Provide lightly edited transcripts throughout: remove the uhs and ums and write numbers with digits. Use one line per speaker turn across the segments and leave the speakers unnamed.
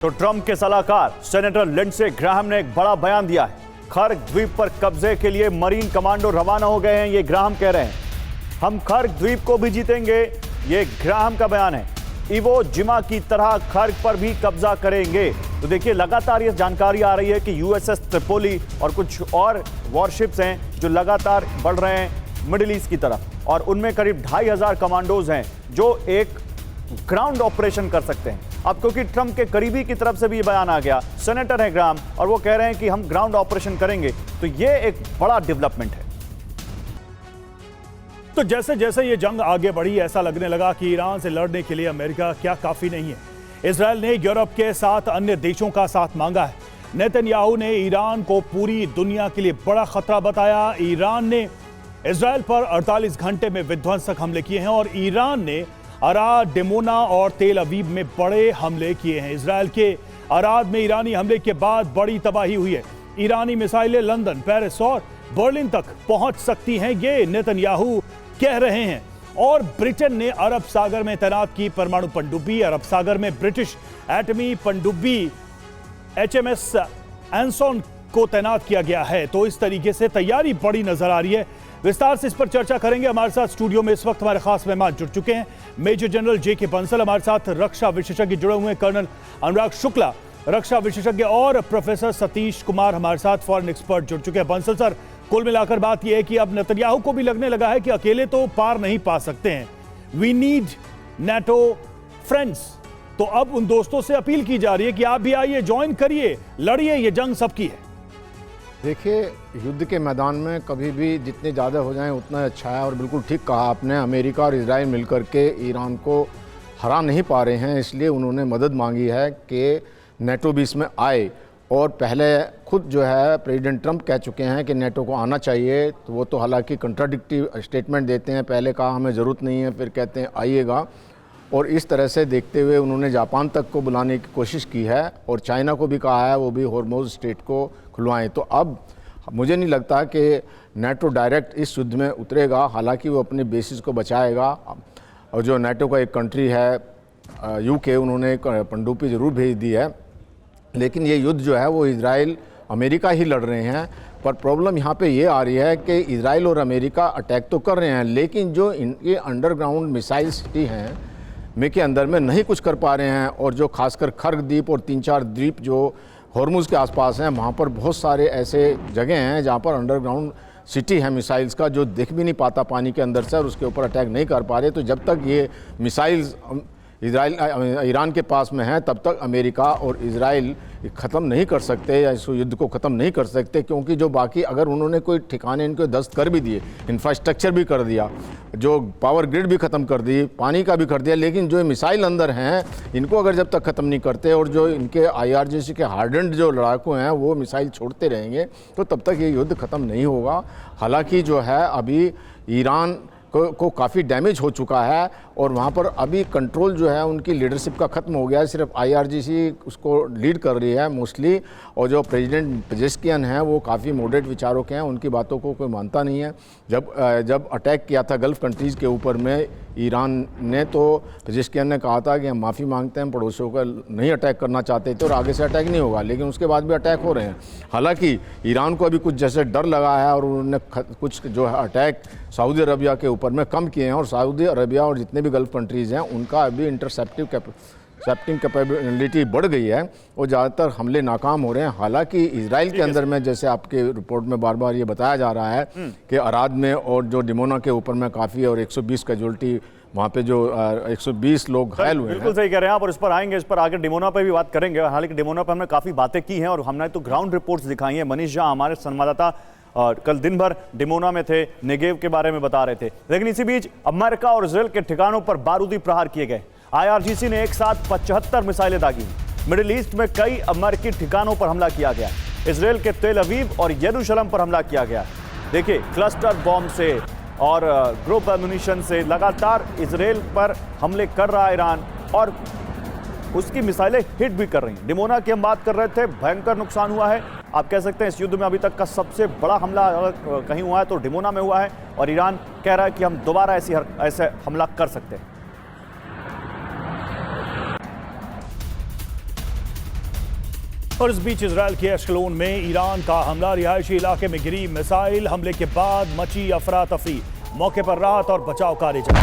तो ट्रंप के सलाहकार सेनेटर लिंडसे ग्राहम ने एक बड़ा बयान दिया है। खर्ग द्वीप पर कब्जे के लिए मरीन कमांडो रवाना हो गए हैं, ये ग्राहम कह रहे हैं। हम खर्ग द्वीप को भी जीतेंगे, ये ग्राहम का बयान है। इवो जिमा की तरह खर्ग पर भी कब्जा करेंगे। तो देखिए, लगातार ये जानकारी आ रही है कि यूएसएस त्रिपोली और कुछ और वॉरशिप्स हैं जो लगातार बढ़ रहे हैं मिडिल ईस्ट की तरफ, और उनमें करीब 2500 कमांडोज हैं जो एक ग्राउंड ऑपरेशन कर सकते हैं। अब क्योंकि ट्रंप के करीबी की तरफ से भी ये बयान आ गया, सेनेटर है ग्राहम, और वो कह रहे हैं कि हम ग्राउंड ऑपरेशन करेंगे, तो ये एक बड़ा डेवलपमेंट है।
तो जैसे जैसे ये जंग आगे बढ़ी, ऐसा लगने लगा कि ईरान से लड़ने के लिए अमेरिका क्या काफी नहीं है। इजरायल ने यूरोप के साथ अन्य देशों का साथ मांगा है। नेतन्याहू ने ईरान को पूरी दुनिया के लिए बड़ा खतरा बताया। ईरान ने इजरायल पर 48 घंटे में विध्वंसक हमले किए हैं और ईरान ने अराद, डिमोना और तेल अवीव में बड़े हमले किए हैं। इजरायल के अराद में ईरानी हमले के बाद बड़ी तबाही हुई है। ईरानी मिसाइलें लंदन, पेरिस और बर्लिन तक पहुंच सकती हैं, ये नेतन्याहू कह रहे हैं। और ब्रिटेन ने अरब सागर में तैनात की परमाणु पनडुब्बी। अरब सागर में ब्रिटिश एटमी पनडुब्बी HMS एंसन को तैनात किया गया है। तो इस तरीके से तैयारी बड़ी नजर आ रही है। विस्तार से इस पर चर्चा करेंगे। हमारे साथ स्टूडियो में इस वक्त हमारे खास मेहमान जुड़ चुके हैं। मेजर जनरल JK बंसल हमारे साथ रक्षा विशेषज्ञ जुड़े हुए हैं, कर्नल अनुराग शुक्ला रक्षा विशेषज्ञ, और प्रोफेसर सतीश कुमार हमारे साथ फॉरेन एक्सपर्ट जुड़ चुके हैं। बंसल सर, कुल मिलाकर बात यह है कि अब नेतन्याहू को भी लगने लगा है कि अकेले तो पार नहीं पा सकते हैं, वी नीड NATO फ्रेंड्स। तो अब उन दोस्तों से अपील की जा रही है कि आप भी आइए, ज्वाइन करिए, लड़िए, ये जंग सबकी है।
देखिए, युद्ध के मैदान में कभी भी जितने ज़्यादा हो जाएं उतना अच्छा है। और बिल्कुल ठीक कहा आपने, अमेरिका और इजराइल मिलकर के ईरान को हरा नहीं पा रहे हैं, इसलिए उन्होंने मदद मांगी है कि नेटो भी इसमें आए। और पहले खुद जो है प्रेसिडेंट ट्रंप कह चुके हैं कि नेटो को आना चाहिए। तो वो तो हालांकि कंट्राडिक्टिव स्टेटमेंट देते हैं, पहले कहा हमें ज़रूरत नहीं है, फिर कहते हैं आइएगा। और इस तरह से देखते हुए उन्होंने जापान तक को बुलाने की कोशिश की है और चाइना को भी कहा है वो भी हॉर्मुज़ स्ट्रेट को खुलवाएं। तो अब मुझे नहीं लगता कि नेटो डायरेक्ट इस युद्ध में उतरेगा, हालांकि वो अपने बेसिस को बचाएगा। और जो नेटो का एक कंट्री है UK, उन्होंने एक पनडुब्बी ज़रूर भेज दी है, लेकिन ये युद्ध जो है वो इजराइल अमेरिका ही लड़ रहे हैं। पर प्रॉब्लम यहाँ पे ये आ रही है कि इजराइल और अमेरिका अटैक तो कर रहे हैं, लेकिन जो इनके अंडरग्राउंड मिसाइल सिटी हैं में के अंदर में नहीं कुछ कर पा रहे हैं। और जो खासकर खर्ग द्वीप और 3-4 द्वीप जो हॉर्मुज़ के आसपास हैं, वहाँ पर बहुत सारे ऐसे जगह हैं जहाँ पर अंडरग्राउंड सिटी है मिसाइल्स का, जो दिख भी नहीं पाता पानी के अंदर से, और उसके ऊपर अटैक नहीं कर पा रहे। तो जब तक ये मिसाइल्स ईरान के पास में हैं, तब तक अमेरिका और इजराइल ख़त्म नहीं कर सकते या इस युद्ध को ख़त्म नहीं कर सकते। क्योंकि जो बाकी अगर उन्होंने कोई ठिकाने इनको दस्त कर भी दिए, इंफ्रास्ट्रक्चर भी कर दिया, जो पावर ग्रिड भी ख़त्म कर दी, पानी का भी कर दिया, लेकिन जो मिसाइल अंदर हैं इनको अगर जब तक ख़त्म नहीं करते और जो इनके IRGC के हार्डेंड जो लड़ाकू हैं वो मिसाइल छोड़ते रहेंगे, तो तब तक ये युद्ध ख़त्म नहीं होगा। हालांकि जो है अभी ईरान को काफ़ी डैमेज हो चुका है और वहाँ पर अभी कंट्रोल जो है उनकी लीडरशिप का ख़त्म हो गया है। सिर्फ IRGC उसको लीड कर रही है मोस्टली, और जो प्रेसिडेंट पेजेश्कियान हैं वो काफ़ी मॉडरेट विचारों के हैं, उनकी बातों को कोई मानता नहीं है। जब अटैक किया था गल्फ़ कंट्रीज़ के ऊपर में ईरान ने, तो पेजेश्कियान ने कहा था कि हम माफ़ी मांगते हैं, पड़ोसियों का नहीं अटैक करना चाहते थे और आगे से अटैक नहीं होगा, लेकिन उसके बाद भी अटैक हो रहे हैं। हालांकि ईरान को अभी कुछ जैसे डर लगा है और उन्होंने कुछ जो है अटैक सऊदी अरबिया के ऊपर में कम किए हैं, और सऊदी अरबिया और जितने भी गल्फ़ कंट्रीज़ हैं उनका अभी इंटरसेप्टिंग कैपेबिलिटी बढ़ गई है और ज़्यादातर हमले नाकाम हो रहे हैं। हालांकि इजराइल के अंदर में, जैसे आपके रिपोर्ट में बार बार ये बताया जा रहा है कि अराद में और जो डिमोना के ऊपर में काफ़ी, और 120 कैजुअल्टी वहाँ पे जो 120 लोग घायल हुए हैं।
बिल्कुल सही कह रहे हैं आप, और इस पर आएंगे, इस पर आगे डिमोना पे भी बात करेंगे। हालांकि डिमोना पर हमने काफ़ी बातें की हैं और हमने तो ग्राउंड रिपोर्ट्स दिखाई हैं। मनीष झा हमारे संवाददाता कल दिन भर डिमोना में थे, नेगेव के बारे में बता रहे थे। लेकिन इसी बीच अमेरिका और इजराइल के ठिकानों पर बारूदी प्रहार किए गए। IRGC ने एक साथ 75 मिसाइलें दागी। मिडिल ईस्ट में कई अमेरिकी ठिकानों पर हमला किया गया। इजराइल के तेल अवीव और यरूशलेम पर हमला किया गया। देखिए, क्लस्टर बॉम्ब से और ग्रुप एम्यूनिशन से लगातार इजराइल पर हमले कर रहा है ईरान, और उसकी मिसाइलें हिट भी कर रही हैं। डिमोना की हम बात कर रहे थे, भयंकर नुकसान हुआ है। आप कह सकते हैं इस युद्ध में अभी तक का सबसे बड़ा हमला अगर कहीं हुआ है तो डिमोना में हुआ है, और ईरान कह रहा है कि हम दोबारा ऐसे हमला कर सकते हैं।
और इस बीच इजराइल के एशकेलोन में ईरान का हमला, रिहायशी इलाके में गिरी मिसाइल, हमले के बाद मची अफरा तफरी, मौके पर राहत और बचाव कार्य जारी।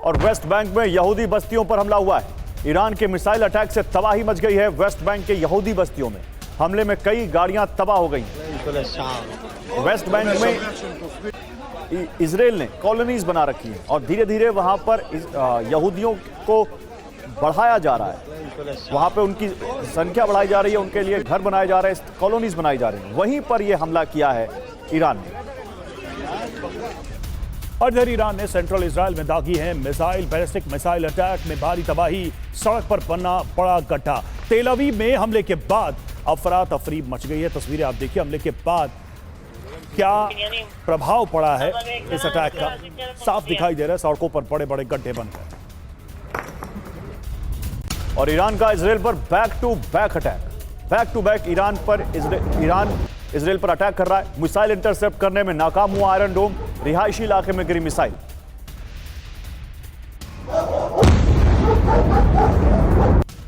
और वेस्ट बैंक में यहूदी बस्तियों पर हमला हुआ है। ईरान के मिसाइल अटैक से तबाही मच गई है वेस्ट बैंक के यहूदी बस्तियों में। हमले में कई गाड़ियां तबाह हो गई। वेस्ट बैंक में इजराइल ने कॉलोनीज बना रखी हैं और धीरे धीरे वहां पर यहूदियों को बढ़ाया जा रहा है। वहां पे उनकी संख्या बढ़ाई जा रही है, उनके लिए घर बनाए जा रहे हैं, कॉलोनीज बनाई जा रही हैं। वहीं पर यह हमला किया है ईरान ने।
और इधर ईरान ने सेंट्रल इजराइल में दागी है मिसाइल, बैलिस्टिक मिसाइल अटैक में भारी तबाही, सड़क पर बना बड़ा गड्ढा। तेल अवीव में हमले के बाद अफरा तफरी मच गई है। तस्वीरें आप देखिए, हमले के बाद क्या प्रभाव पड़ा है इस अटैक का साफ दिखाई दे रहा है। सड़कों पर बड़े बड़े गड्ढे बन गए।
और ईरान का इजराइल पर back to back attack, back to back Iran Israel पर अटैक कर रहा है। मिसाइल इंटरसेप्ट करने में नाकाम हुआ आयरन डोम, रिहायशी इलाके में गिरी मिसाइल।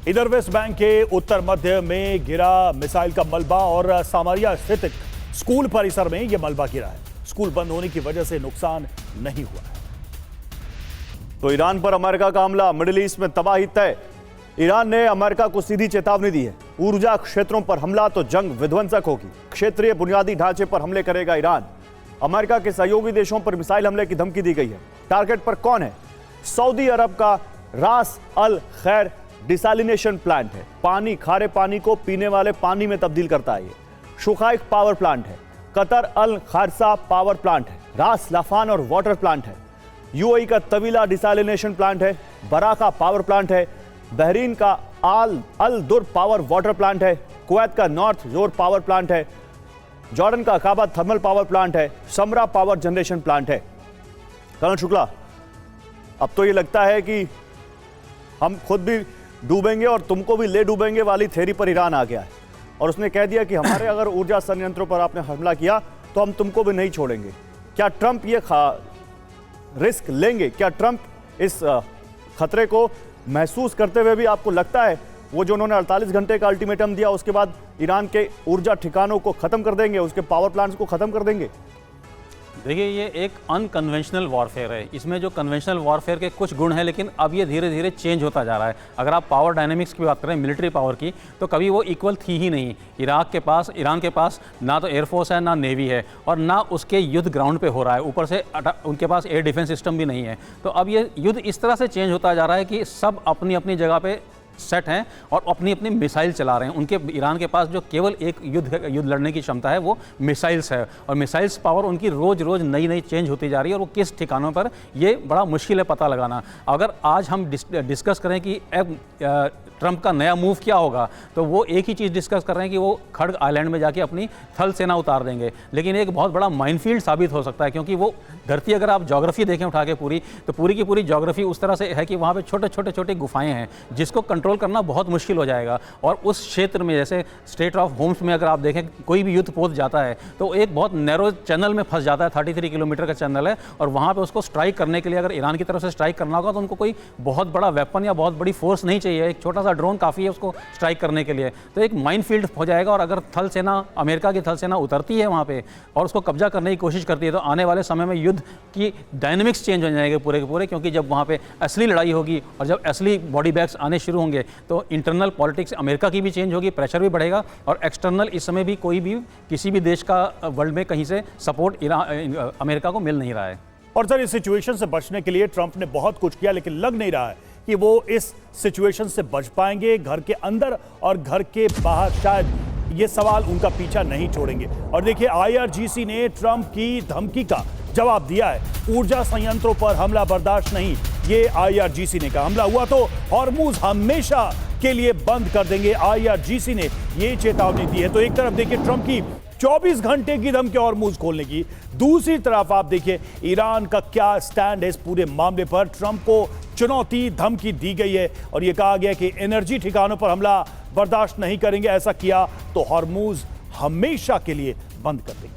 इधर वेस्ट बैंक के उत्तर मध्य में गिरा मिसाइल का मलबा और सामरिया स्थित स्कूल परिसर में यह मलबा गिरा है। स्कूल बंद होने की वजह से नुकसान नहीं हुआ है।
तो ईरान पर अमेरिका का हमला, मिडिल ईस्ट में तबाही तय। ईरान ने अमेरिका को सीधी चेतावनी दी है, ऊर्जा क्षेत्रों पर हमला तो जंग विध्वंसक होगी। क्षेत्रीय बुनियादी ढांचे पर हमले करेगा ईरान। अमेरिका के सहयोगी देशों पर मिसाइल हमले की धमकी दी गई है। टारगेट पर कौन है? सऊदी अरब का रास अल खैर डिसैलिनेशन प्लांट है। पानी, खारे पानी को पीने वाले पानी में तब्दील करता है। ये शुकाइक पावर प्लांट है। कतर अल खारसा पावर प्लांट है। रास लाफान और वाटर प्लांट है। यूएई का तवीला डिसैलिनेशन प्लांट है। बराका पावर प्लांट है। बहरीन का अल दुर पावर वाटर प्लांट है। कुवैत का नॉर्थ जोर पावर प्लांट है। जॉर्डन का अकाबा थर्मल पावर प्लांट है। समरा पावर जनरेशन प्लांट है। कर्नल शुक्ला, अब तो ये लगता है कि हम खुद भी डूबेंगे और तुमको भी ले डूबेंगे वाली थ्योरी पर ईरान आ गया है और उसने कह दिया कि हमारे अगर ऊर्जा संयंत्रों पर आपने हमला किया तो हम तुमको भी नहीं छोड़ेंगे। क्या ट्रंप ये रिस्क लेंगे? क्या ट्रंप इस खतरे को महसूस करते हुए भी आपको लगता है वो जो उन्होंने 48 घंटे का अल्टीमेटम दिया उसके बाद ईरान के ऊर्जा ठिकानों को खत्म कर देंगे, उसके पावर प्लांट्स को खत्म कर देंगे?
देखिए, ये एक अनकन्वेंशनल वॉरफेयर है। इसमें जो कन्वेंशनल वॉरफेयर के कुछ गुण हैं, लेकिन अब ये धीरे धीरे चेंज होता जा रहा है। अगर आप पावर डायनेमिक्स की बात करें, मिलिट्री पावर की, तो कभी वो इक्वल थी ही नहीं। ईरान के पास ना तो एयरफोर्स है, ना नेवी है, और ना उसके युद्ध ग्राउंड पे हो रहा है। ऊपर से उनके पास एयर डिफेंस सिस्टम भी नहीं है। तो अब ये युद्ध इस तरह से चेंज होता जा रहा है कि सब अपनी अपनी जगह पे सेट हैं और अपनी अपनी मिसाइल चला रहे हैं। उनके ईरान के पास जो केवल एक युद्ध लड़ने की क्षमता है वो मिसाइल्स है, और मिसाइल्स पावर उनकी रोज़ रोज़ नई नई चेंज होती जा रही है, और वो किस ठिकानों पर ये बड़ा मुश्किल है पता लगाना। अगर आज हम डिस्कस करें कि ट्रंप का नया मूव क्या होगा, तो वो एक ही चीज़ डिस्कस कर रहे हैं कि वो खड़ग आइलैंड में जाके अपनी थल सेना उतार देंगे। लेकिन एक बहुत बड़ा माइनफील्ड साबित हो सकता है, क्योंकि वो धरती, अगर आप ज्योग्राफी देखें उठा के पूरी, तो पूरी की पूरी ज्योग्राफी उस तरह से है कि वहाँ पे छोटे छोटे गुफाएं हैं जिसको कंट्रोल करना बहुत मुश्किल हो जाएगा। और उस क्षेत्र में, जैसे स्टेट ऑफ होम्स में अगर आप देखें, कोई भी युद्ध पोत जाता है तो एक बहुत नैरो चैनल में फंस जाता है। 33 किलोमीटर का चैनल है, और वहाँ पर उसको स्ट्राइक करने के लिए अगर ईरान की तरफ से स्ट्राइक करना होगा तो उनको कोई बहुत बड़ा वेपन या बहुत बड़ी फोर्स नहीं चाहिए। एक छोटा सा ड्रोन काफ़ी है उसको स्ट्राइक करने के लिए। तो एक माइनफील्ड हो जाएगा, और अगर थल सेना, अमेरिका की थल सेना उतरती है वहाँ पे और उसको कब्जा करने की कोशिश करती है, तो आने वाले समय में युद्ध की डायनेमिक्स चेंज हो जाएंगे पूरे के पूरे। क्योंकि जब वहाँ पे असली लड़ाई होगी और जब असली बॉडी बैग्स आने शुरू होंगे, तो इंटरनल पॉलिटिक्स अमेरिका की भी चेंज होगी, प्रेशर भी बढ़ेगा, और एक्सटर्नल इस समय भी कोई भी किसी भी देश का वर्ल्ड में कहीं से सपोर्ट अमेरिका को मिल नहीं रहा है।
और सर, इस सिचुएशन से बचने के लिए ट्रंप ने बहुत कुछ किया, लेकिन लग नहीं रहा है कि वो इस सिचुएशन से बच पाएंगे। घर के अंदर और घर के बाहर शायद ये सवाल उनका पीछा नहीं छोड़ेंगे। और देखिए, IRGC ने ट्रंप की धमकी का जवाब दिया है। ऊर्जा संयंत्रों पर हमला बर्दाश्त नहीं, ये IRGC ने कहा। हमला हुआ तो हॉर्मुज हमेशा के लिए बंद कर देंगे, IRGC ने ये चेतावनी दी है। तो एक तरफ देखिए ट्रंप की 24 घंटे की धमकी हॉर्मुज खोलने की, दूसरी तरफ आप देखिए ईरान का क्या स्टैंड है इस पूरे मामले पर। ट्रंप को चुनौती, धमकी दी गई है और यह कहा गया कि एनर्जी ठिकानों पर हमला बर्दाश्त नहीं करेंगे। ऐसा किया तो हॉर्मुज हमेशा के लिए बंद कर देंगे।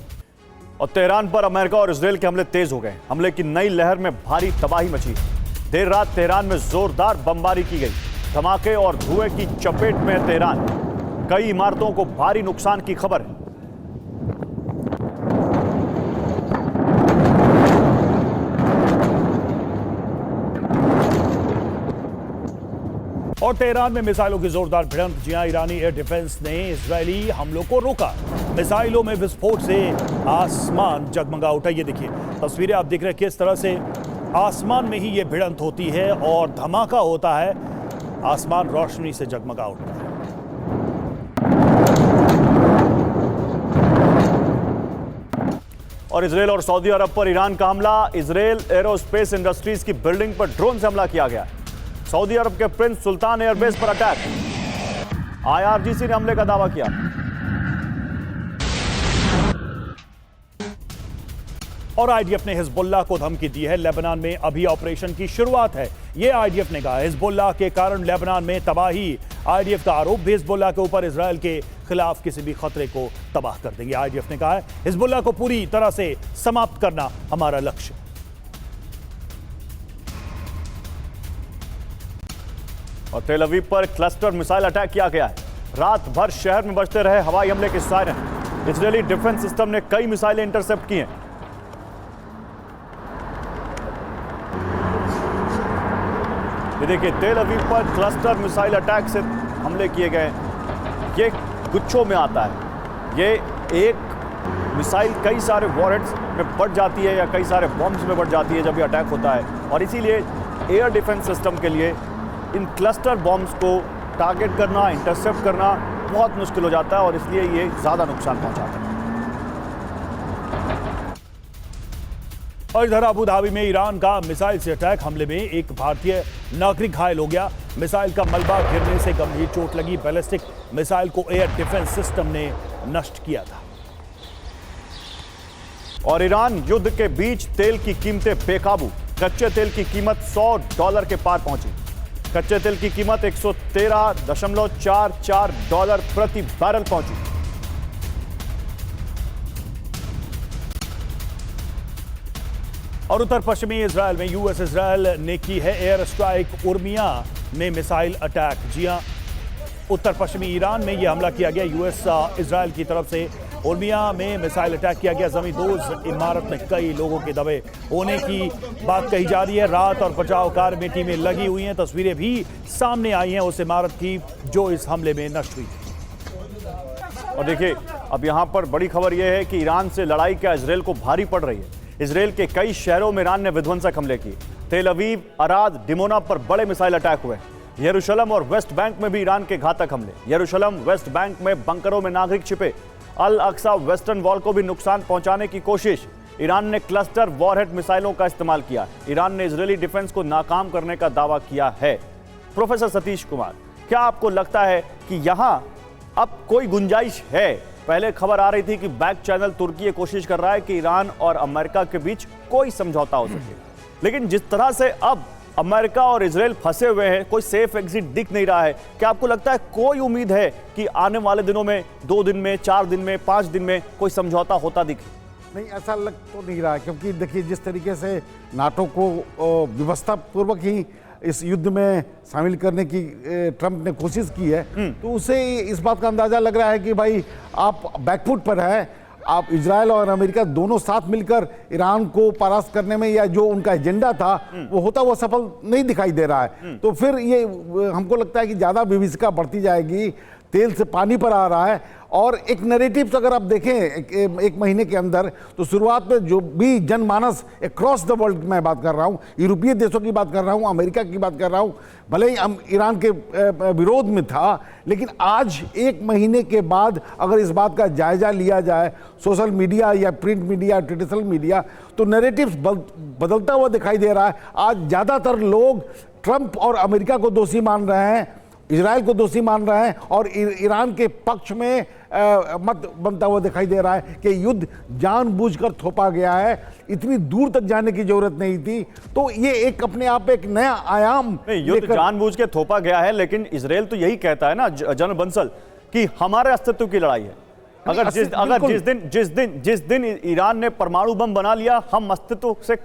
और तेहरान पर अमेरिका और इजराइल के हमले तेज हो गए। हमले की नई लहर में भारी तबाही मची। देर रात तेहरान में जोरदार बमबारी की गई। धमाके और धुएं की चपेट में है तेहरान। कई इमारतों को भारी नुकसान की खबर है।
और तेहरान में मिसाइलों की जोरदार भिड़ंत। जी हां, ईरानी एयर डिफेंस ने इजरायली हमलों को रोका। मिसाइलों में विस्फोट से आसमान जगमगा उठा। ये देखिए तस्वीरें आप देख रहे हैं किस तरह से आसमान में ही ये भिड़ंत होती है और धमाका होता है, आसमान रोशनी से जगमगा उठता है।
और इजरायल और सऊदी अरब पर ईरान का हमला। इजरायल एरोस्पेस इंडस्ट्रीज की बिल्डिंग पर ड्रोन से हमला किया गया। सऊदी अरब के प्रिंस सुल्तान एयरबेस पर अटैक। आईआरजीसी ने हमले का दावा किया।
और आईडीएफ ने हिजबुल्लाह को धमकी दी है। लेबनान में अभी ऑपरेशन की शुरुआत है, यह आईडीएफ ने कहा। हिजबुल्लाह के कारण लेबनान में तबाही। आईडीएफ का आरोप भी हिजबुल्लाह के ऊपर इजरायल के खिलाफ किसी भी खतरे को तबाह कर देंगे। आईडीएफ ने कहा है हिजबुल्लाह को पूरी तरह से समाप्त करना हमारा लक्ष्य।
और तेल अवीव पर क्लस्टर मिसाइल अटैक किया गया है। रात भर शहर में बजते रहे हवाई हमले के सायरन। इजरायली डिफेंस सिस्टम ने कई मिसाइलें इंटरसेप्ट की हैं। ये देखिए तेल अवीव पर क्लस्टर मिसाइल अटैक से हमले किए गए। ये गुच्छों में आता है। ये एक मिसाइल कई सारे वॉरहेड्स में बढ़ जाती है या कई सारे बॉम्ब्स में बढ़ जाती है जब ये अटैक होता है। और इसीलिए एयर डिफेंस सिस्टम के लिए इन क्लस्टर बॉम्ब्स को टारगेट करना, इंटरसेप्ट करना बहुत मुश्किल हो जाता है और इसलिए ये ज़्यादा नुकसान पहुंचाता है।
और इधर अबू धाबी में ईरान का मिसाइल से अटैक हमले में एक भारतीय नागरिक घायल हो गया। मिसाइल का मलबा गिरने से गंभीर चोट लगी। बैलिस्टिक मिसाइल को एयर डिफेंस सिस्टम ने नष्ट किया था।
और ईरान युद्ध के बीच तेल की कीमतें बेकाबू। कच्चे तेल की कीमत $100 के पार पहुंची। कच्चे तेल की कीमत $113.44 प्रति बैरल पहुंची।
और उत्तर पश्चिमी इजरायल में यूएस इजरायल ने की है एयर स्ट्राइक। उर्मिया में मिसाइल अटैक। जी हां, उत्तर पश्चिमी ईरान में यह हमला किया गया। यूएस इजरायल की तरफ से उर्मिया में मिसाइल अटैक किया गया। जमींदोज इमारत में कई लोगों के दबे होने की बात कही जा रही है। राहत और बचाव कार्य में टीमें लगी हुई हैं। तस्वीरें भी सामने आई हैं उस इमारत की जो इस हमले में नष्ट हुई।
और देखिए अब यहां पर बड़ी खबर यह है कि ईरान से लड़ाई क्या इजरायल को भारी पड़ रही है। इजरायल के कई शहरों में ईरान ने विध्वंसक हमले किए। तेल अवीव, अराद, डिमोना पर बड़े मिसाइल अटैक हुए। यरूशलेम और वेस्ट बैंक में भी ईरान के घातक हमले। यरूशलेम, वेस्ट बैंक में बंकरों में नागरिक छिपे। अल अक्सा वेस्टर्न वॉल को भी नुकसान पहुंचाने की कोशिश। ईरान ने क्लस्टर वॉरहेड मिसाइलों का इस्तेमाल किया। ईरान ने इजरायली डिफेंस को नाकाम करने का दावा किया है। प्रोफेसर सतीश कुमार, क्या आपको लगता है कि यहां अब कोई गुंजाइश है? पहले खबर आ रही थी कि बैक चैनल तुर्की ये कोशिश कर रहा है कि ईरान और अमेरिका के बीच कोई समझौता हो सके, लेकिन जिस तरह से अब अमेरिका और इजरायल फंसे हुए हैं, कोई सेफ एग्जिट दिख नहीं रहा है। क्या आपको लगता है कोई उम्मीद है कि आने वाले दिनों में, 2 दिन में, 4 दिन में, 5 दिन में कोई समझौता होता दिखे?
नहीं, ऐसा लग तो नहीं रहा है, क्योंकि देखिए जिस तरीके से नाटो को व्यवस्था पूर्वक ही इस युद्ध में शामिल करने की ट्रंप ने कोशिश की है, तो उसे इस बात का अंदाजा लग रहा है कि भाई आप बैकफुट पर है। आप इजरायल और अमेरिका दोनों साथ मिलकर ईरान को परास्त करने में, या जो उनका एजेंडा था वो होता हुआ सफल नहीं दिखाई दे रहा है। तो फिर ये हमको लगता है कि ज़्यादा विभीषिका बढ़ती जाएगी। तेल से पानी पर आ रहा है। और एक नैरेटिव्स अगर आप देखें एक महीने के अंदर, तो शुरुआत में जो भी जनमानस अक्रॉस द वर्ल्ड, मैं बात कर रहा हूँ, यूरोपीय देशों की बात कर रहा हूँ, अमेरिका की बात कर रहा हूँ, भले ही हम ईरान के विरोध में था, लेकिन आज एक महीने के बाद अगर इस बात का जायजा लिया जाए, सोशल मीडिया या प्रिंट मीडिया, ट्रेडिशनल मीडिया, तो नैरेटिव्स बदलता हुआ दिखाई दे रहा है। आज ज़्यादातर लोग ट्रंप और अमेरिका को दोषी मान रहे हैं, इजरायल को दोषी मान रहे हैं, और ईरान के पक्ष में मत बनता हुआ दिखाई दे रहा है कि युद्ध जानबूझकर थोपा गया है, इतनी दूर तक जाने की जरूरत नहीं थी। तो ये एक अपने आप एक नया आयाम,
युद्ध जानबूझ के थोपा गया है, लेकिन इजरायल तो यही कहता है ना जनरल बंसल कि हमारे अस्तित्व की लड़ाई है। अगर जिस दिन ईरान ने परमाणु बम बना लिया, हम अस्तित्व से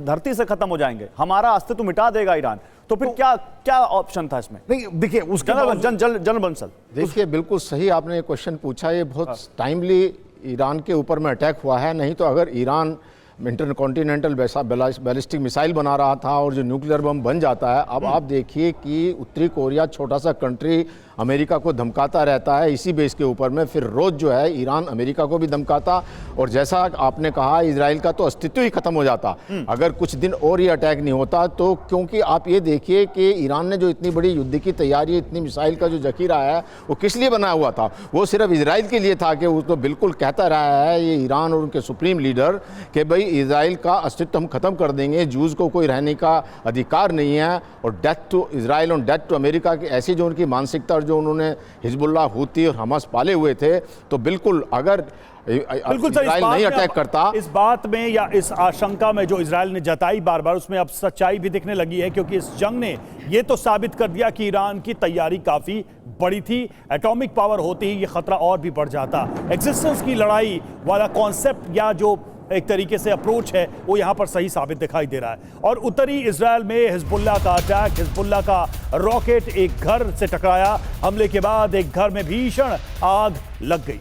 धरती से खत्म हो जाएंगे, हमारा अस्तित्व मिटा देगा ईरान। तो फिर क्या क्या ऑप्शन था इसमें?
नहीं देखिए उसके
जनरल बंसल,
देखिए बिल्कुल सही आपने ये क्वेश्चन पूछा, ये बहुत टाइमली ईरान के ऊपर में अटैक हुआ है। नहीं तो अगर ईरान इंटरकॉन्टिनेंटल बैलिस्टिक मिसाइल बना रहा था और जो न्यूक्लियर बम बन जाता है, अब आप देखिए कि उत्तरी कोरिया छोटा सा कंट्री अमेरिका को धमकाता रहता है इसी बेस के ऊपर में, फिर रोज़ जो है ईरान अमेरिका को भी धमकाता, और जैसा आपने कहा इजराइल का तो अस्तित्व ही खत्म हो जाता अगर कुछ दिन और ये अटैक नहीं होता। तो क्योंकि आप ये देखिए कि ईरान ने जो इतनी बड़ी युद्ध की तैयारी, इतनी मिसाइल का जो जखीरा है वो किस लिए बनाया हुआ था? वो सिर्फ इजराइल के लिए था कि वो तो बिल्कुल कहता रहा है ये ईरान और उनके सुप्रीम लीडर कि भाई इजराइल का अस्तित्व हम खत्म कर देंगे, जूस को कोई रहने का अधिकार नहीं है, और डेथ टू इजराइल और डेथ टू अमेरिका की ऐसी जो उनकी मानसिकता और जो उन्होंने हिजबुल्लाह, हूती और हमास पाले हुए थे, तो बिल्कुल अगर इजराइल नहीं अटैक करता,
इस बात में या इस आशंका में जो इजराइल ने जताई बार बार, उसमें अब सच्चाई भी दिखने लगी है, क्योंकि इस जंग ने यह तो साबित कर दिया कि ईरान की तैयारी काफी बड़ी थी। एटॉमिक पावर होते ही ये खतरा और भी बढ़ जाता। एक्सिस्टेंस की लड़ाई वाला कॉन्सेप्ट या जो एक तरीके से अप्रोच है वो यहां पर सही साबित दिखाई दे रहा है। और उत्तरी इजराइल में हिजबुल्लाह का अटैक, हिजबुल्लाह का रॉकेट एक घर से टकराया, हमले के बाद एक घर में भीषण आग लग गई।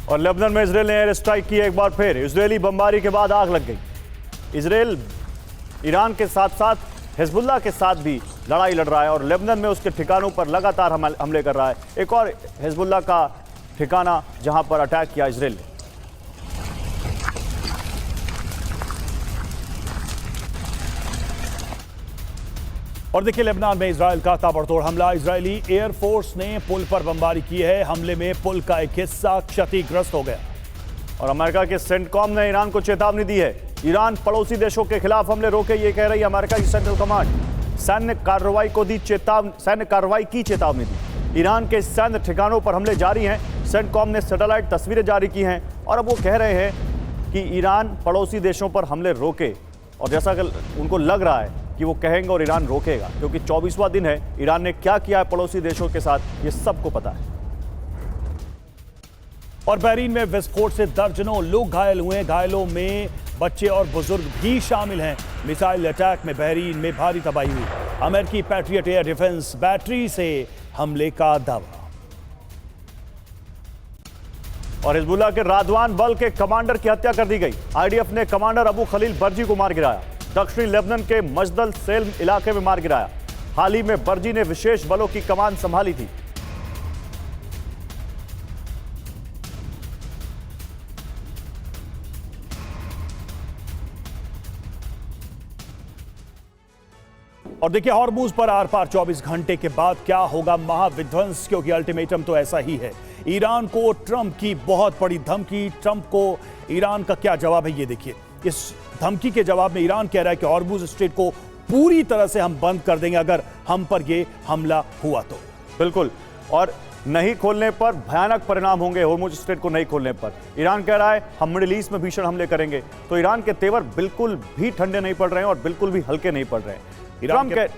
और लेबनान में इजराइल ने एयर स्ट्राइक की एक बार फिर, इजरायली बमबारी के बाद आग लग गई। इजराइल ईरान के साथ साथ हिजबुल्लाह के साथ भी लड़ाई लड़ रहा है और लेबनान में उसके ठिकानों पर लगातार हमले कर रहा है। एक और हिजबुल्लाह का ठिकाना जहां पर अटैक किया इजराइल ने।
और देखिए लेबनान में इजराइल का ताबड़तोड़ हमला, इजरायली एयरफोर्स ने पुल पर बमबारी की है। हमले में पुल का एक हिस्सा क्षतिग्रस्त हो गया।
और अमेरिका के सेंटकॉम ने ईरान को चेतावनी दी है, ईरान पड़ोसी देशों के खिलाफ हमले रोके, ये कह रही है अमेरिका की सेंट्रल कमांड। सैन्य कार्रवाई की चेतावनी दी। ईरान के सैन्य ठिकानों पर हमले जारी हैं। सेंटकॉम ने सैटेलाइट तस्वीरें जारी की हैं और अब वो कह रहे हैं कि ईरान पड़ोसी देशों पर हमले रोके, और जैसा कि उनको लग रहा है कि वो कहेंगे और ईरान रोकेगा, क्योंकि 24वां दिन है, ईरान ने क्या किया है पड़ोसी देशों के साथ ये सबको पता है।
और बहरीन में विस्फोट से दर्जनों लोग घायल हुए, घायलों में बच्चे और बुजुर्ग भी शामिल हैं। मिसाइल अटैक में बहरीन में भारी तबाही हुई। अमेरिकी पैट्रियट एयर डिफेंस बैटरी से हमले का दावा।
और हिजबुल्लाह के रादवान बल के कमांडर की हत्या कर दी गई। आईडीएफ ने कमांडर अबू खलील बर्जी को मार गिराया। दक्षिणी लेबनान के मजदल सेल्म इलाके में मार गिराया। हाल ही में बर्जी ने विशेष बलों की कमान संभाली थी।
और देखिए हॉर्मुज पर आर पार 24 घंटे के बाद क्या होगा महाविध्वंस, क्योंकि अल्टीमेटम तो ऐसा ही है। ईरान को ट्रंप की बहुत बड़ी धमकी, ट्रंप को ईरान का क्या जवाब है ये देखिए। इस धमकी के जवाब में ईरान कह रहा है कि हॉर्मुज स्ट्रेट को पूरी तरह से हम बंद कर देंगे अगर हम पर ये हमला हुआ तो।
बिल्कुल, और नहीं खोलने पर भयानक परिणाम होंगे। हॉर्मुज स्ट्रेट को नहीं खोलने पर ईरान कह रहा है हम मिडिल ईस्ट में भीषण हमले करेंगे। तो ईरान के तेवर बिल्कुल भी ठंडे नहीं पड़ रहे हैं और बिल्कुल भी हल्के नहीं पड़ रहे हैं।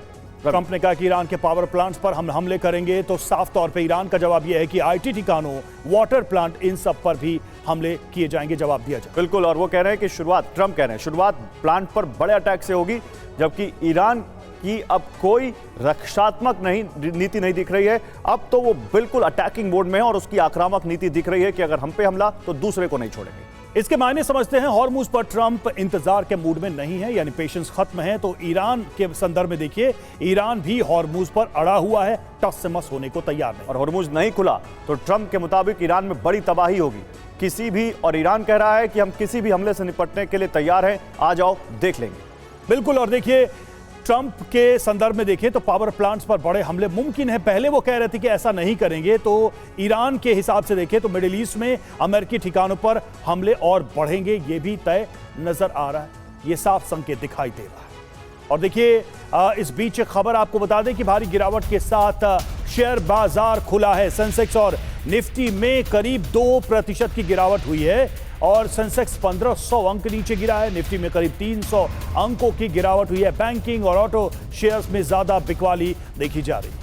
ट्रंप ने कहा कि ईरान के पावर प्लांट्स पर हम हमले करेंगे, तो साफ तौर पे ईरान का जवाब यह है कि आईटी ठिकानों, वाटर प्लांट, इन सब पर भी हमले किए जाएंगे, जवाब दिया जाए।
बिल्कुल, और वो कह रहे हैं कि ट्रंप कह रहे हैं शुरुआत प्लांट पर बड़े अटैक से होगी, जबकि ईरान की अब कोई रक्षात्मक नीति नहीं दिख रही है। अब तो वो बिल्कुल अटैकिंग मोड में है और उसकी आक्रामक नीति दिख रही है कि अगर हम पे हमला तो दूसरे को नहीं छोड़ेंगे।
इसके मायने समझते हैं हॉर्मुज पर ट्रंप इंतजार के मूड में नहीं है, यानी पेशेंस खत्म है। तो ईरान के संदर्भ में देखिए, ईरान भी हॉर्मुज पर अड़ा हुआ है, टस से मस होने को तैयार है।
और हॉर्मुज नहीं खुला तो ट्रंप के मुताबिक ईरान में बड़ी तबाही होगी किसी भी, और ईरान कह रहा है कि हम किसी भी हमले से निपटने के लिए तैयार हैं, आ जाओ देख लेंगे।
बिल्कुल, और देखिए ट्रंप के संदर्भ में देखें तो पावर प्लांट्स पर बड़े हमले मुमकिन है। पहले वो कह रहे थे कि ऐसा नहीं करेंगे, तो ईरान के हिसाब से देखें तो मिडिल ईस्ट में अमेरिकी ठिकानों पर हमले और बढ़ेंगे, ये भी तय नजर आ रहा है, ये साफ संकेत दिखाई दे रहा है। और देखिए इस बीच खबर आपको बता दें कि भारी गिरावट के साथ शेयर बाजार खुला है। सेंसेक्स और निफ्टी में करीब 2% की गिरावट हुई है और सेंसेक्स 1500 अंक नीचे गिरा है। निफ्टी में करीब 300 अंकों की गिरावट हुई है। बैंकिंग और ऑटो शेयर्स में ज्यादा बिकवाली देखी जा रही है।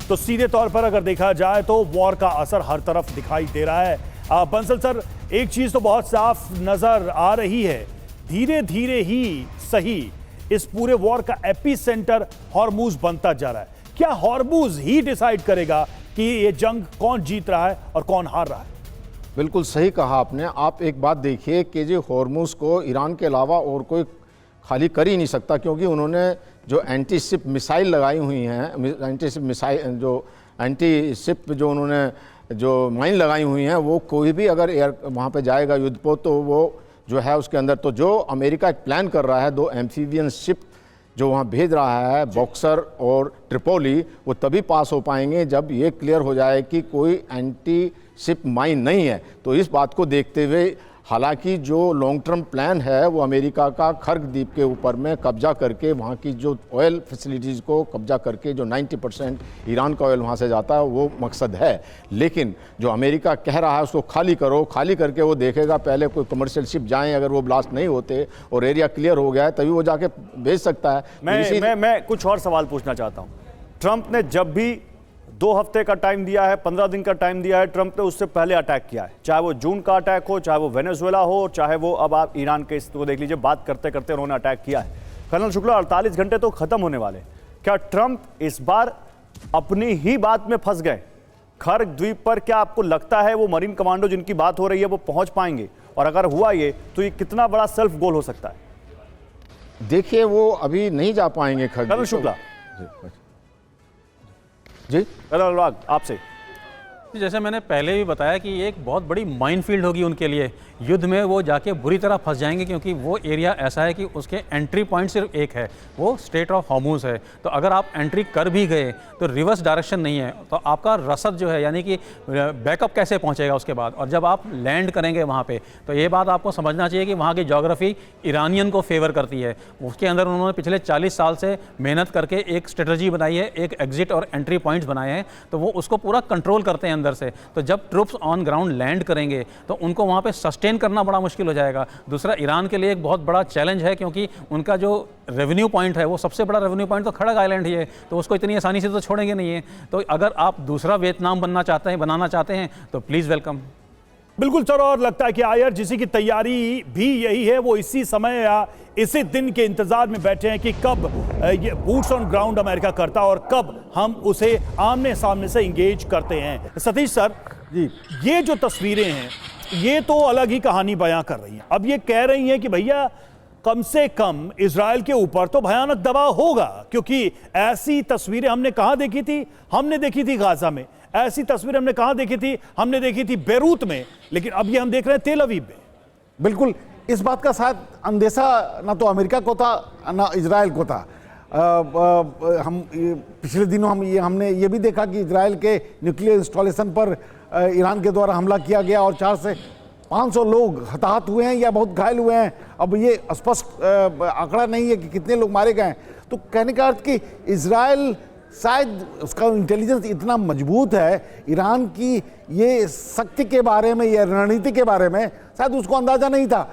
तो सीधे तौर पर अगर देखा जाए तो वॉर का असर हर तरफ दिखाई दे रहा है। बंसल सर, एक चीज तो बहुत साफ नजर आ रही है, धीरे धीरे ही सही इस पूरे वॉर का एपी सेंटर हॉर्मुज बनता जा रहा है। क्या हॉर्मुज ही डिसाइड करेगा कि ये जंग कौन जीत रहा है और कौन हार रहा है?
बिल्कुल सही कहा आपने। आप एक बात देखिए कि जो हॉर्मुज को ईरान के अलावा और कोई खाली कर ही नहीं सकता, क्योंकि उन्होंने जो एंटी शिप मिसाइल लगाई हुई हैं, anti ship missile anti ship जो उन्होंने जो माइन लगाई हुई हैं, वो कोई भी अगर एयर वहाँ पे जाएगा युद्ध को तो वो जो है उसके अंदर, तो जो अमेरिका एक प्लान कर रहा है 2 एम्फीबियन शिप जो वहाँ भेज रहा है, बॉक्सर और ट्रिपोली, वो तभी पास हो पाएंगे जब ये क्लियर हो जाए कि कोई एंटी शिप माइन नहीं है। तो इस बात को देखते हुए हालांकि जो लॉन्ग टर्म प्लान है वो अमेरिका का खर्ग द्वीप के ऊपर में कब्जा करके वहाँ की जो ऑयल फैसिलिटीज़ को कब्जा करके जो 90% ईरान का ऑयल वहाँ से जाता है वो मकसद है। लेकिन जो अमेरिका कह रहा है उसको खाली करो, खाली करके वो देखेगा पहले कोई कमर्शियल शिप जाएं, अगर वो ब्लास्ट नहीं होते और एरिया क्लियर हो गया है तभी वो जाके भेज सकता है।
मैं कुछ और सवाल पूछना चाहता हूँ। ट्रंप ने जब भी 2 हफ्ते का टाइम दिया है, 15 दिन का टाइम दिया है, ट्रंप ने उससे पहले अटैक किया है, चाहे वो जून का अटैक हो, चाहे वो वेनेजुएला हो, चाहे वो अब आप ईरान के इसको देख लीजिए, बात करते करते उन्होंने अटैक किया है। कर्नल शुक्ला, 48 घंटे तो खत्म होने वाले, क्या ट्रंप इस बार अपनी ही बात में फंस गए? खर्ग द्वीप पर क्या आपको लगता है वो मरीन कमांडो जिनकी बात हो रही है वो पहुंच पाएंगे? और अगर हुआ ये तो ये कितना बड़ा सेल्फ गोल हो सकता है?
देखिए वो अभी नहीं जा पाएंगे खर्ग।
कर्नल शुक्ला
जी,
अनुराग आपसे।
जैसे मैंने पहले भी बताया कि ये एक बहुत बड़ी माइनफील्ड होगी उनके लिए, युद्ध में वो जाके बुरी तरह फंस जाएंगे, क्योंकि वो एरिया ऐसा है कि उसके एंट्री पॉइंट सिर्फ एक है, वो स्ट्रेट ऑफ हॉर्मुज है। तो अगर आप एंट्री कर भी गए तो रिवर्स डायरेक्शन नहीं है, तो आपका रसद जो है यानी कि बैकअप कैसे पहुंचेगा उसके बाद। और जब आप लैंड करेंगे वहाँ पे तो ये बात आपको समझना चाहिए कि वहाँ की ज्योग्राफी ईरानियन को फेवर करती है। उसके अंदर उन्होंने पिछले 40 साल से मेहनत करके एक स्ट्रेटजी बनाई है, एक एग्जिट और एंट्री पॉइंट्स बनाए हैं, तो वो उसको पूरा कंट्रोल करते हैं अंदर से। तो जब ट्रूप्स ऑन ग्राउंड लैंड करेंगे तो उनको वहाँ पे सस्टेन करना बड़ा मुश्किल हो जाएगा। दूसरा, ईरान के लिए एक बहुत बड़ा चैलेंज है, क्योंकि उनका जो रेवेन्यू पॉइंट है वो सबसे बड़ा रेवेन्यू पॉइंट तो खड़ग आइलैंड ही है, तो उसको इतनी आसानी से तो छोड़ेंगे नहीं है। तो अगर आप दूसरा वियतनाम बनाना चाहते हैं तो प्लीज़ वेलकम।
बिल्कुल सर, और लगता है कि आयर जिसी की तैयारी भी यही है, वो इसी समय या इसी दिन के इंतजार में बैठे हैं कि कब ये बूट्स ऑन ग्राउंड अमेरिका करता है और कब हम उसे आमने सामने से इंगेज करते हैं। सतीश सर जी, ये जो तस्वीरें हैं ये तो अलग ही कहानी बयां कर रही हैं। अब ये कह रही हैं कि भैया कम से कम इजराइल के ऊपर तो भयानक दबाव होगा, क्योंकि ऐसी तस्वीरें हमने कहां देखी थी? हमने देखी थी गाजा में, ऐसी तस्वीरें हमने कहां देखी थी? हमने देखी थी बेरूत में, लेकिन अब ये हम देख रहे हैं तेल अवीव में।
बिल्कुल, इस बात का शायद अंदेशा ना तो अमेरिका को था ना इजराइल को था। हम पिछले दिनों हमने ये भी देखा कि इजराइल के न्यूक्लियर इंस्टॉलेशन पर ईरान के द्वारा हमला किया गया और 400 से 500 लोग हताहत हुए हैं या बहुत घायल हुए हैं। अब ये स्पष्ट आंकड़ा नहीं है कि कितने लोग मारे गए हैं। तो कहने का अर्थ कि इजराइल शायद उसका इंटेलिजेंस इतना मजबूत है, ईरान की ये शक्ति के बारे में या रणनीति के बारे में शायद उसको अंदाजा नहीं था।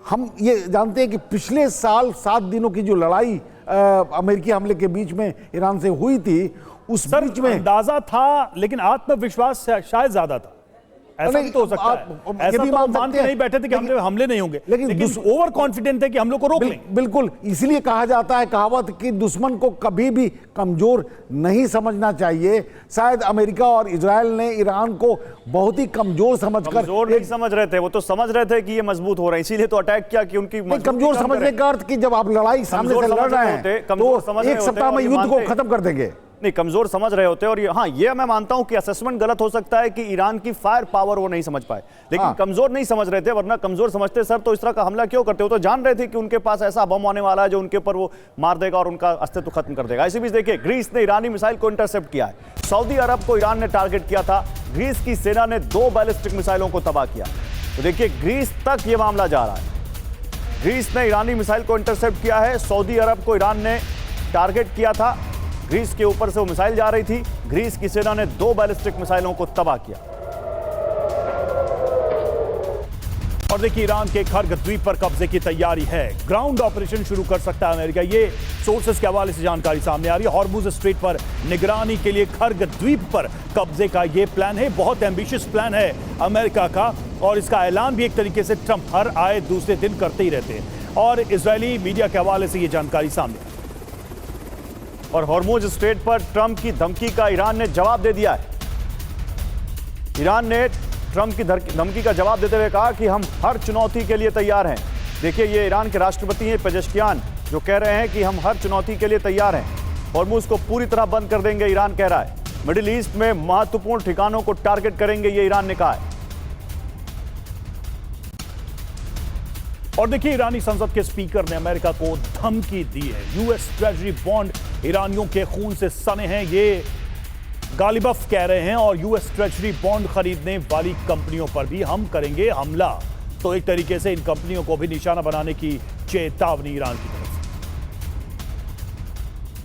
हम ये जानते हैं कि पिछले साल 7 दिनों की जो लड़ाई अमेरिकी हमले के बीच में ईरान से हुई थी, उस बीच में
अंदाजा था, लेकिन आत्मविश्वास शायद ज्यादा था। ऐसा भी तो हो सकता है, ऐसा भी मान के नहीं बैठे थे कि हमले नहीं होंगे, लेकिन ओवर कॉन्फिडेंट है कि हम लोग को रोक लेंगे।
बिल्कुल, इसलिए कहा जाता है कहावत कि दुश्मन को कभी भी कमजोर नहीं समझना चाहिए। शायद अमेरिका और इजराइल ने ईरान को बहुत ही कमजोर
नहीं समझ रहे थे, वो तो समझ रहे थे कि ये मजबूत हो रहे हैं, इसीलिए तो अटैक किया कि उनकी
कमजोर समझने का अर्थ कि जब आप लड़ाई सामने से लड़ रहे हैं तो 1 सप्ताह में युद्ध को खत्म कर देंगे।
नहीं, कमजोर समझ रहे होते। और हाँ, ये मैं मानता हूं कि असेसमेंट गलत हो सकता है कि ईरान की फायर पावर वो नहीं समझ पाए, लेकिन कमजोर नहीं समझ रहे थे, वरना कमजोर समझते सर तो इस तरह का हमला क्यों करते हो? तो जान रहे थे कि उनके पास ऐसा बम आने वाला है जो उनके ऊपर वो मार देगा और उनका अस्तित्व खत्म कर देगा। इसी बीच देखिए, ग्रीस ने ईरानी मिसाइल को इंटरसेप्ट किया है। सऊदी अरब को ईरान ने टारगेट किया था, ग्रीस की सेना ने 2 बैलिस्टिक मिसाइलों को तबाह किया। तो देखिए, ग्रीस तक ये मामला जा रहा है। ग्रीस ने ईरानी मिसाइल को इंटरसेप्ट किया है, सऊदी अरब को ईरान ने टारगेट किया था, ग्रीस के ऊपर से वो मिसाइल जा रही थी, ग्रीस की सेना ने 2 बैलिस्टिक मिसाइलों को तबाह किया।
और देखिए, ईरान के खर्ग द्वीप पर कब्जे की तैयारी है, ग्राउंड ऑपरेशन शुरू कर सकता है अमेरिका। ये सोर्सेस के हवाले से जानकारी सामने आ रही है। हॉर्मुज स्ट्रेट पर निगरानी के लिए खर्ग द्वीप पर कब्जे का ये प्लान है, बहुत एम्बिशियस प्लान है अमेरिका का। और इसका ऐलान भी एक तरीके से ट्रंप हर आए दूसरे दिन करते ही रहते हैं और इजरायली मीडिया के हवाले से ये जानकारी सामने आई।
और हॉर्मुज स्ट्रेट पर ट्रंप की धमकी का ईरान ने जवाब दे दिया है। ईरान ने ट्रंप की धमकी का जवाब देते हुए कहा कि हम हर चुनौती के लिए तैयार हैं। देखिए, ये ईरान के राष्ट्रपति हैं पेजेश्कियान, जो कह रहे हैं कि हम हर चुनौती के लिए तैयार हैं। हॉर्मुज को पूरी तरह बंद कर देंगे, ईरान कह रहा है। मिडिल ईस्ट में महत्वपूर्ण ठिकानों को टारगेट करेंगे, ये ईरान ने कहा है।
और देखिए, ईरानी संसद के स्पीकर ने अमेरिका को धमकी दी है। यूएस ट्रेजरी बॉन्ड ईरानियों के खून से सने हैं, ये गालिबफ कह रहे हैं, और यूएस ट्रेजरी बॉन्ड खरीदने वाली कंपनियों पर भी हम करेंगे हमला। तो एक तरीके से इन कंपनियों को भी निशाना बनाने की चेतावनी ईरान की